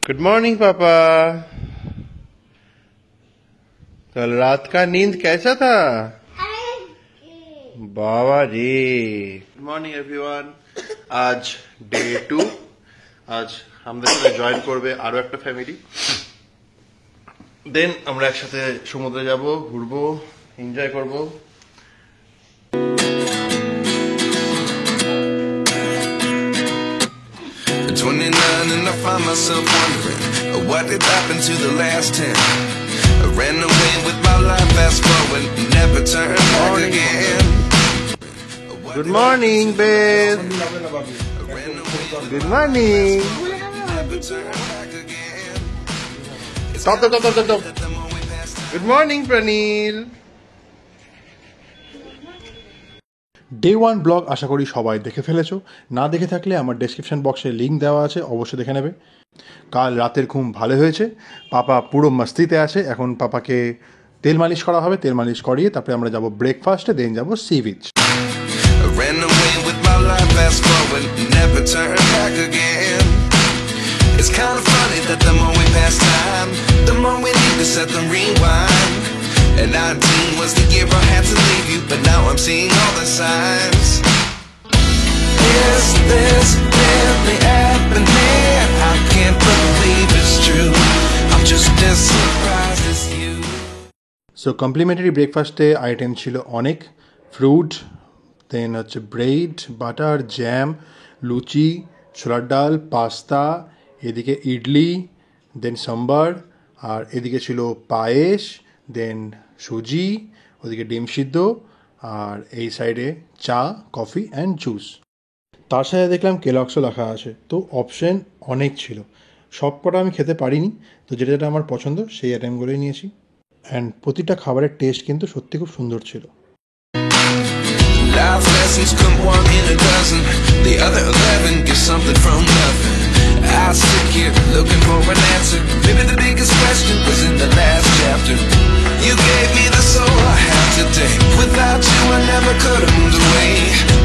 Good morning पापा। कल रात का नींद कैसा था? बाबा जी। Good morning everyone. आज डे 2। आज আমাদের সাথে জয়েন করবে আরো একটা ফ্যামিলি। দেন আমরা একসাথে সমুদ্রে যাব, ঘুরবো, এনজয় করব। At 29 and I find myself wondering what did happen to the last 10. I ran away with my life, fast forward, never turn back again. Good morning, babe. Good morning. Stop. Good morning, Pranil. Day 1 blog আশা করি সবাই দেখে ফেলেছো। না দেখে থাকলে আমার description বক্সে লিঙ্ক দেওয়া আছে, অবশ্যই দেখে নেবে। কাল রাতের ঘুম ভালো হয়েছে, পাপা পুরো মস্তিতে আছে। এখন পাপাকে তেল মালিশ করা হবে, তেল মালিশ করিয়ে তারপরে আমরা যাব ব্রেকফাস্টে, দেন যাব sea beach. Ran away with my life, fast forward, never turn back again. It's kind of funny that the more we pass time, the more we need to set them rewind. And 19 was the year I had to leave you, but now I'm seeing all the signs. Is this really happening? I can't believe it's true. I'm just as surprised as you. So complimentary ব্রেকফাস্টে item ছিল অনেক, fruit, দেন হচ্ছে bread, butter, jam, লুচি, ছোলার ডাল, pasta, এদিকে ইডলি, দেন সাম্বার, আর এদিকে ছিল পায়েস, দেন সুজি, ওদিকে ডিম সিদ্ধ, আর এই সাইডে চা, কফি অ্যান্ড জুস। তার সাথে দেখলাম কেলক্সও লেখা আছে। তো অপশন অনেক ছিল, সব কটা আমি খেতে পারিনি, তো যেটা যেটা আমার পছন্দ সেই আইটেমগুলোই নিয়েছি। অ্যান্ড প্রতিটা খাবারের টেস্ট কিন্তু সত্যি খুব সুন্দর ছিল। Life lessons come one in a dozen. The other 11 get something from nothing. I sit here looking for an answer. Maybe the biggest question was in the last chapter. You gave me the soul I have today. Without you I never could have moved away.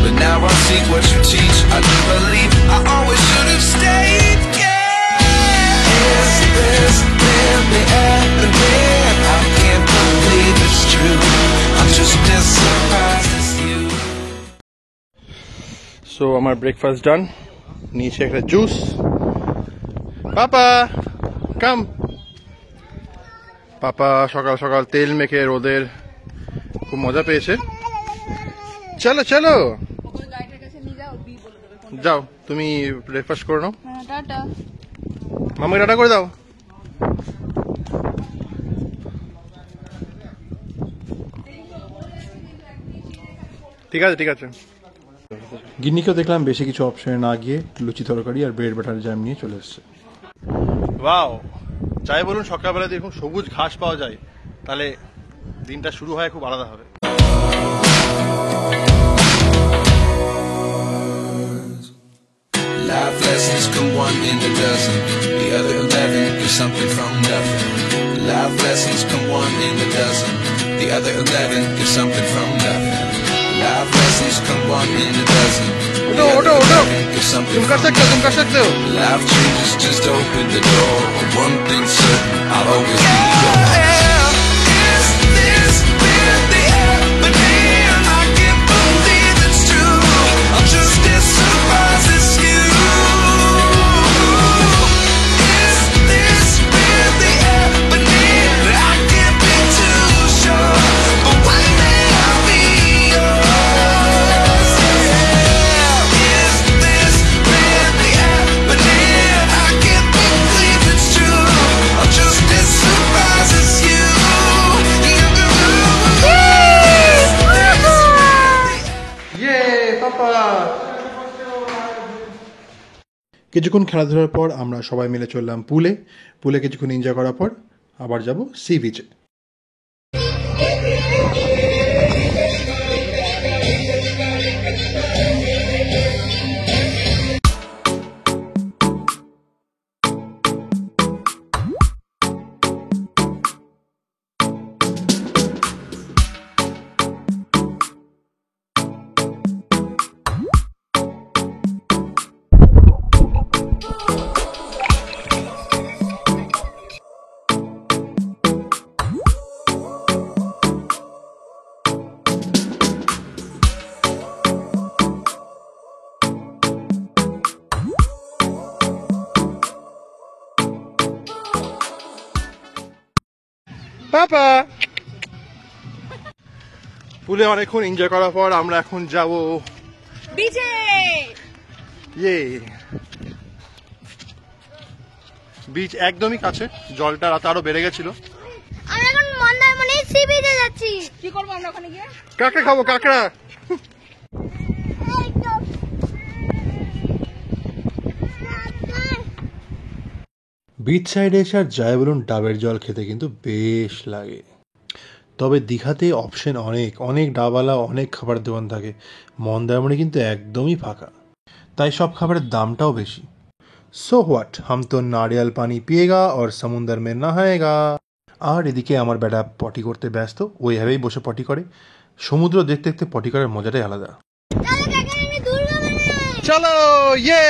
But now I see what you teach. I do believe I always should have stayed. Yeah. Is this really happening? I can't believe it's true. I'm just as surprised as you. So আমার breakfast ডান, নিচে একটা juice. পাপা কাম। পাপা সকাল সকাল তেল মেখে রোদের খুব মজা পেয়েছে। চলো চলো যাও, তুমি ব্রেকফাস্ট করে নাও। মামাকে টাটা করে দাও। ঠিক আছে। গিন্নিকেও দেখলাম বেশি কিছু অপশনে না গিয়ে লুচি তরকারি আর ব্রেড বাটার জ্যাম নিয়ে চলে এসছে। ওয়াও, চাই বলুন সকালবেলা যদি এরকম সবুজ ঘাস পাওয়া যায় তাহলে দিনটা শুরু হয় খুব আলাদা হবে। Life lessons come one in a dozen. The other 11 get something from nothing. Life lessons come one in a dozen. The other 11 get something from nothing. Life lessons come one in a dozen. The other 11 get something from nothing. Life changes, just open the door. One thing's certain, I'll always be yours. Is this really happening? I can't believe it's true. I'm just as surprised as you. Is this really happening? I can't be too sure, but one day I'll be yours. Is this really happening? I can't believe it's true. I'm just as surprised as you. কিছুক্ষণ খেলাধুলার পর আমরা সবাই মিলে চললাম পুলে কিছুক্ষণ enjoy করার পর আবার যাব সি বিচে। পাপা। পুলে অনেকক্ষণ এনজয় করার পর আমরা এখন যাব বিচে। বিচ একদমই কাছে, জলটা রাতে আরো বেড়ে গেছিল। আমরা এখন মন্দারমণি সি বিচে যাচ্ছি। কি করব আমরা ওখানে গিয়ে? কাঁকড়া খাবো, কাঁকড়া। বিচ সাইডে এসে আর যাই বলুন, ডাবের জল খেতে কিন্তু বেশ লাগে। তবে দীঘাতে অপশন অনেক, অনেক ডাবওয়ালা, অনেক খাবারের দোকান থাকে। মন্দারমণি কিন্তু একদমই ফাঁকা, তাই সব খাবারের দামটাও বেশি। সো হোয়াট, হাম তো নারিয়াল পানি পিয়েগা और সমুদ্র में नहाएगा। আর এদিকে আমার বেটা পটি করতে ব্যস্ত, ওইভাবেই বসে পটি করে। সমুদ্র দেখতে দেখতে পটি করার মজাটাই আলাদা। চলো ইয়ে।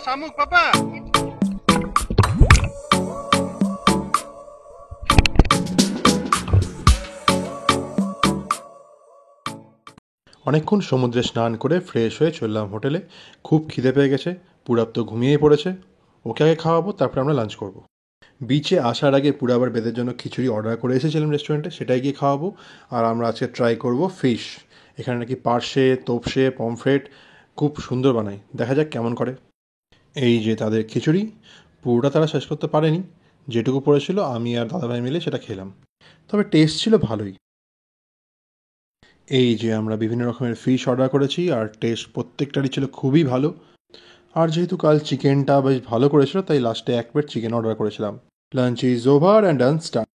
শামুক পাপা। অনেকক্ষণ সমুদ্রে স্নান করে ফ্রেশ হয়ে চললাম হোটেলে। খুব খিদে পেয়ে গেছে, পুরাব তো ঘুমিয়েই পড়েছে। ওকে আগে খাওয়াবো, তারপরে আমরা লাঞ্চ করব। বিচে আসার আগে পুরাবার বেদের জন্য খিচুড়ি অর্ডার করে এসেছিলাম রেস্টুরেন্টে, সেটাই গিয়ে খাওয়াবো। আর আমরা আজকে ট্রাই করব ফিশ। এখানে নাকি পার্শে, তোপসে, পমফ্রেট খুব সুন্দর বানায়, দেখা যাক কেমন করে। এই যে তাদের খিচুড়ি, পুরোটা তারা শেষ করতে পারেনি, যেটুকু পড়েছিল আমি আর দাদাভাই মিলে সেটা খেলাম। তবে টেস্ট ছিল ভালোই। এই যে আমরা বিভিন্ন রকমের ফিশ অর্ডার করেছি, আর টেস্ট প্রত্যেকটারই ছিল খুবই ভালো। আর যেহেতু কাল চিকেনটা বেশ ভালো করেছিল, তাই লাস্টে এক প্লেট চিকেন অর্ডার করেছিলাম। Lunch is over and done start.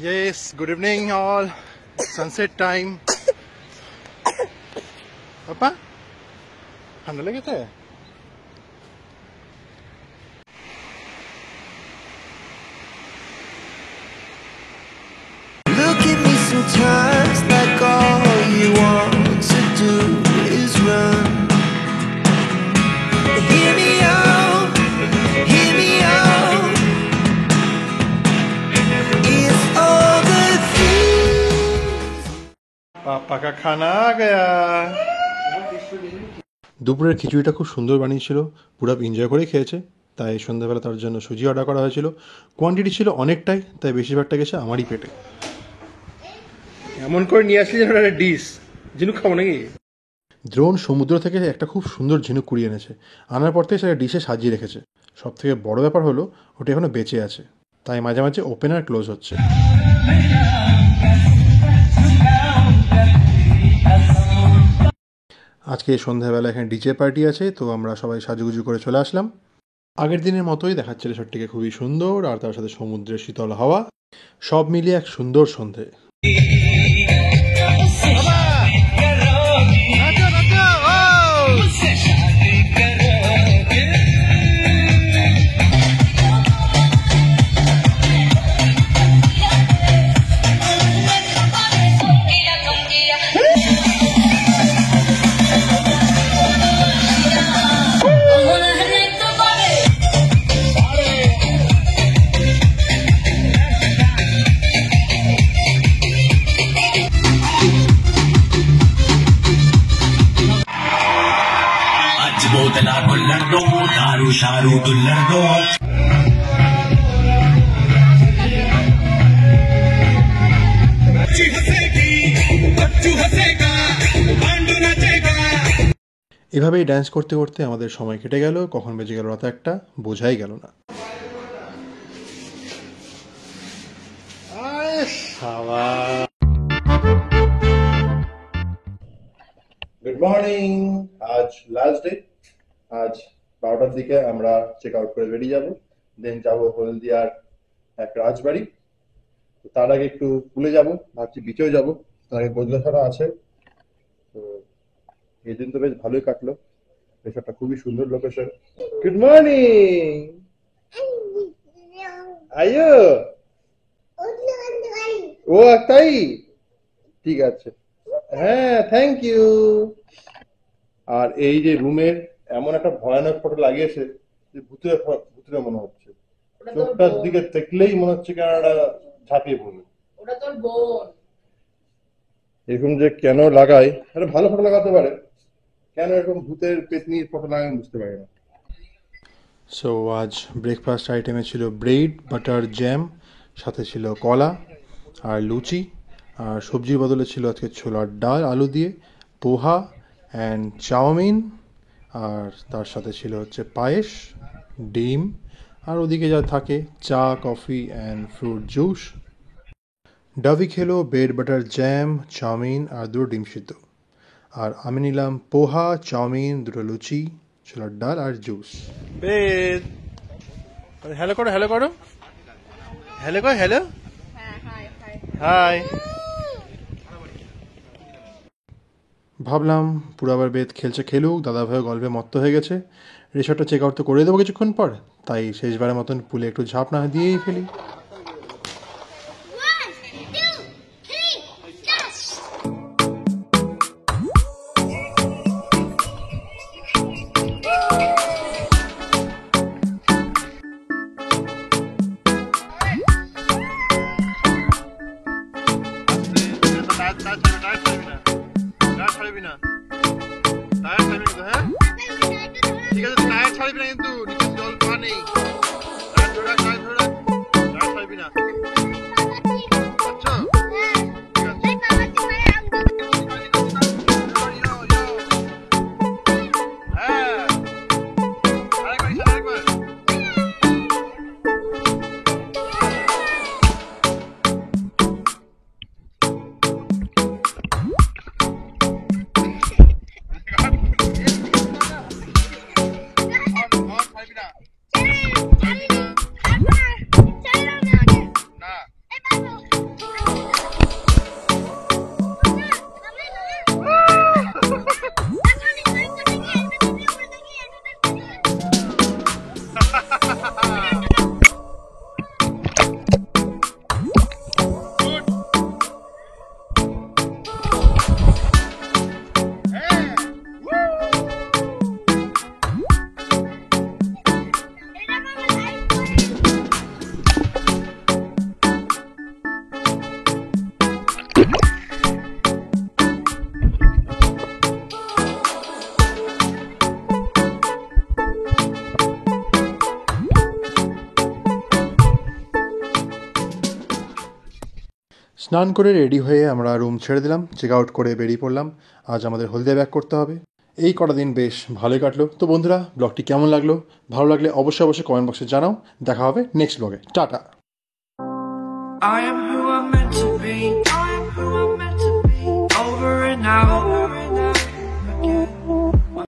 Yes, good evening all. Sunset time. पापा ঠান্ডা লেগেছে? Look at me sometimes like all you want to do is run. Hear me out, hear me out. It's all the things. पापा का खाना आ गया। দুপুরের খিচুড়িটা খুব সুন্দর বানিয়েছিল, পুরো এনজয় করে খেয়েছে। তাই সন্ধ্যাবেলা তার জন্য সুজি অর্ডার করা হয়েছিল। কোয়ান্টিটি ছিল অনেকটাই, তাই বেশিরভাগটা গেছে আমারই পেটে। এমন করে নিয়ে আসলি যেন একটা ডিশ, ঝিনুক খাবো নাকি? দ্রোণ সমুদ্র থেকে একটা খুব সুন্দর ঝিনুক কুড়িয়ে এনেছে, আনার পর থেকে সেটা ডিশে সাজিয়ে রেখেছে। সব থেকে বড় ব্যাপার হলো ওটা এখনো বেঁচে আছে, তাই মাঝে মাঝে ওপেন আর ক্লোজ হচ্ছে। আজকে সন্ধ্যাবেলা এখানে ডিজে পার্টি আছে, তো আমরা সবাই সাজুগুজু করে চলে আসলাম। আগের দিনের মতোই দেখাচ্ছে রিসর্টটিকে খুবই সুন্দর, আর তার সাথে সমুদ্রের শীতল হাওয়া, সব মিলিয়ে এক সুন্দর সন্ধে। बोतला गुल्लर दो दारू शारू दुल्लर दो She এভাবেই ড্যান্স করতে করতে আমাদের সময় কেটে গেল, কখন বেজে গেল রাত 1টা বোঝাই গেল না। Good morning. আজ লাস্ট ডে। আজ 12টার দিকে আমরা চেক আউট করে বেরিয়ে যাবো, দেন যাবো হলদিয়ার এক রাজবাড়ি। তার আগে একটু পুলে যাব, ভাবছি বিচেও যাবো, তার আগে বজলাছড়া আছে। তো এই দিন তো বেশ ভালোই কাটলো, বেশ একটা খুবই সুন্দর লোকেশন। Good morning. আয়ো ও তাই, ঠিক আছে, হ্যাঁ থ্যাংক ইউ। আর এই যে রুমের এমন একটা ভয়ানক ফটো লাগিয়েছে যে ভূতের ভূতের মনে হচ্ছে, চোখটার দিকে দেখলেই মনে হচ্ছে কেনটা ঝাঁপিয়ে পড়বে। ওটা তোর বোন। এরকম যে কেন লাগায়, একটা ভালো ফটো লাগাতে পারে, কেন এরকম ভূতের পেতনির ফটো লাগায় বুঝতে পারি না। সো আজ ব্রেকফাস্ট আইটেমে ছিল ব্রেড বাটার জ্যাম, সাথে ছিল কলা আর লুচি, আর সবজির বদলে ছিল আজকে ছোলার ডাল আলু দিয়ে, পোহা অ্যান্ড চাউমিন, আর তার সাথে ছিল হচ্ছে পায়েস, ডিম, আর ওদিকে যা থাকে চা coffee and fruit juice. Dovey খেলো ব্রেড বাটার জ্যাম, চাউমিন আর 2 ডিম সিদ্ধ, আর আমি নিলাম পোহা, চাউমিন, 2 লুচি, ছোলার ডাল আর জুস। হ্যালো করো, হ্যালো করো, হ্যালো করো, হ্যালো, হাই। ভাবলাম পুরো আবার বেদ খেলছে খেলুক, দাদা ভাইও গল্পে মত্ত হয়ে গেছে, রিসর্টটা চেক আউট তো করে দেবো কিছুক্ষণ পর, তাই শেষবারের মতন পুলে একটু ঝাঁপ না দিয়েই ফেলি। স্নান করে রেডি হয়ে আমরা রুম ছেড়ে দিলাম, চেক আউট করে বেরিয়ে পড়লাম। আজ আমাদের হলদিয়া ব্যাক করতে হবে। এই কটা দিন বেশ ভালোই কাটলো। তো বন্ধুরা, ব্লগটি কেমন লাগলো? ভালো লাগলে অবশ্যই অবশ্যই কমেন্ট বক্সে জানাও। দেখা হবে নেক্সট ব্লগে। Tata. I am who I'm meant to be. I am who I'm meant to be. Over and out.